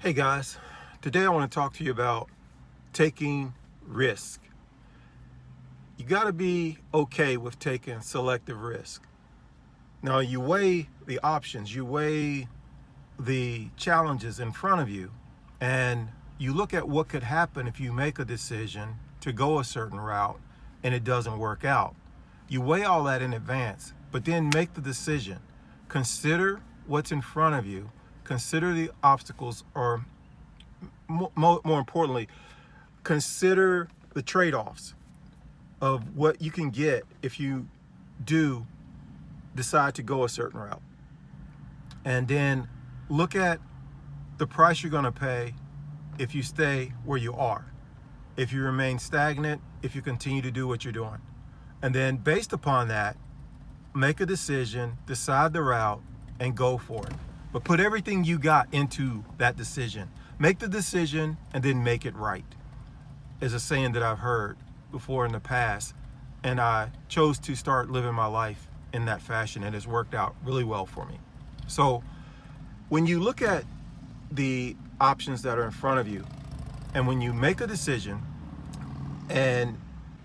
Hey guys, today I want to talk to you about taking risk. You got to be okay with taking selective risk. Now, you weigh the options, you weigh the challenges in front of you, and you look at what could happen if you make a decision to go a certain route and it doesn't work out. You weigh all that in advance, but then make the decision. Consider what's in front of you, consider the obstacles, or more importantly, consider the trade-offs of what you can get if you do decide to go a certain route. And then look at the price you're going to pay if you stay where you are, if you remain stagnant, if you continue to do what you're doing. And then based upon that, make a decision, decide the route, and go for it. But put everything you got into that decision. Make the decision and then make it right, is a saying that I've heard before in the past. And I chose to start living my life in that fashion, and it's worked out really well for me. So when you look at the options that are in front of you, and when you make a decision and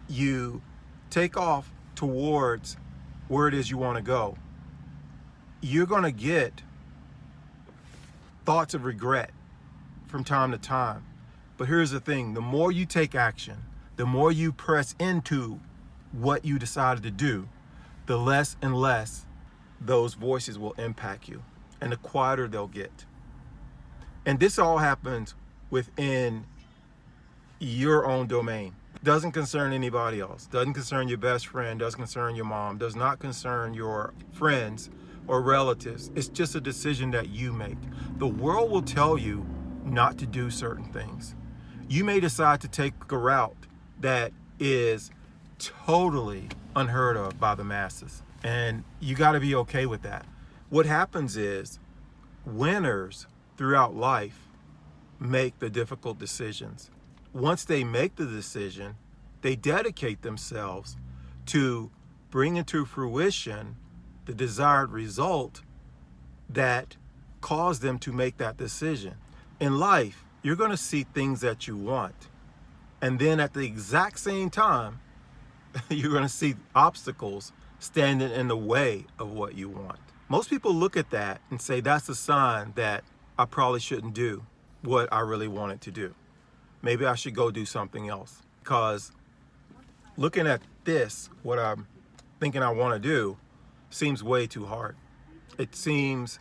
you take off towards where it is you want to go, you're going to get thoughts of regret from time to time. But here's the thing, the more you take action, the more you press into what you decided to do, the less and less those voices will impact you, and the quieter they'll get. And this all happens within your own domain. Doesn't concern anybody else. Doesn't concern your best friend, doesn't concern your mom, does not concern your friends or relatives. It's just a decision that you make. The world will tell you not to do certain things. You may decide to take a route that is totally unheard of by the masses, and you got to be okay with that. What happens is winners throughout life make the difficult decisions. Once they make the decision, they dedicate themselves to bring into fruition the desired result that caused them to make that decision. In life, you're going to see things that you want, and then at the exact same time, you're going to see obstacles standing in the way of what you want. Most people look at that and say that's a sign that I probably shouldn't do what I really wanted to do. Maybe I should go do something else, because looking at this, what I'm thinking I want to do, seems way too hard. It seems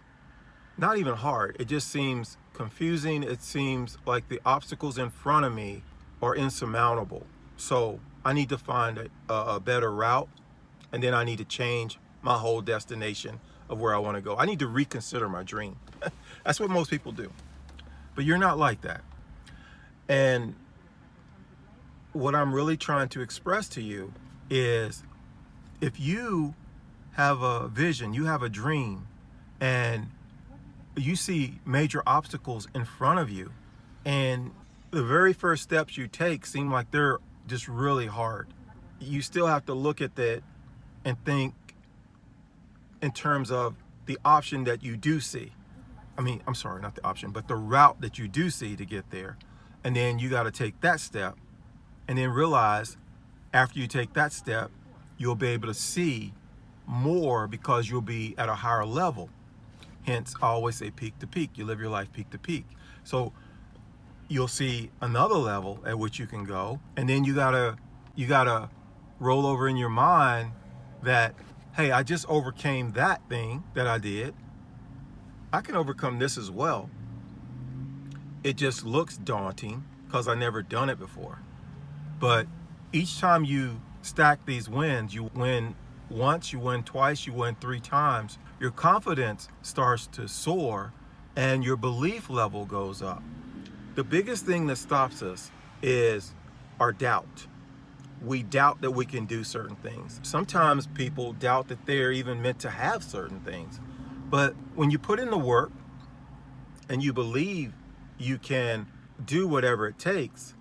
not even hard. It just seems confusing. It seems like the obstacles in front of me are insurmountable. So I need to find a better route, and then I need to change my whole destination of where I want to go. I need to reconsider my dream. That's what most people do. But you're not like that. And what I'm really trying to express to you is, if you have a vision, you have a dream, and you see major obstacles in front of you, and the very first steps you take seem like they're just really hard, you still have to look at that and think in terms of the option that you do see. I'm sorry, not the option, but the route that you do see to get there. And then you got to take that step, and then realize after you take that step, you'll be able to see more because you'll be at a higher level. Hence, I always say peak to peak. You live your life peak to peak. So you'll see another level at which you can go, and then you gotta roll over in your mind that, hey, I just overcame that thing that I did. I can overcome this as well. It just looks daunting because I never done it before. But each time you stack these wins, you win once, you win twice, you win 3 times, your confidence starts to soar and your belief level goes up. The biggest thing that stops us is our doubt. We doubt that we can do certain things. Sometimes people doubt that they're even meant to have certain things. But when you put in the work and you believe you can do whatever it takes,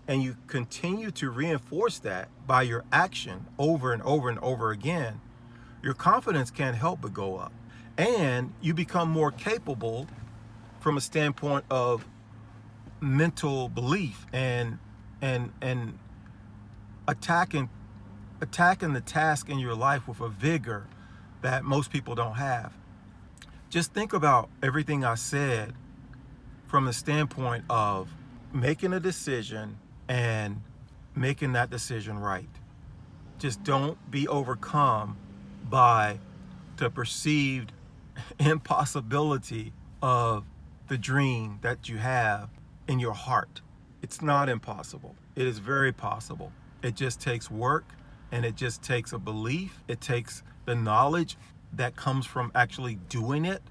and you continue to reinforce that by your action over and over and over again, your confidence can't help but go up. And you become more capable from a standpoint of mental belief and attacking the task in your life with a vigor that most people don't have. Just think about everything I said from the standpoint of making a decision and making that decision right. Just don't be overcome by the perceived impossibility of the dream that you have in your heart. It's not impossible. It is very possible. It just takes work, and it just takes a belief. It takes the knowledge that comes from actually doing it,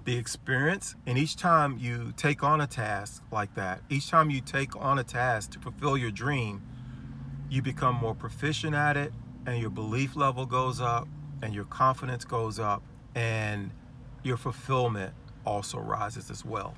the experience. And each time you take on a task like that, each time you take on a task to fulfill your dream, you become more proficient at it, and your belief level goes up, and your confidence goes up, and your fulfillment also rises as well.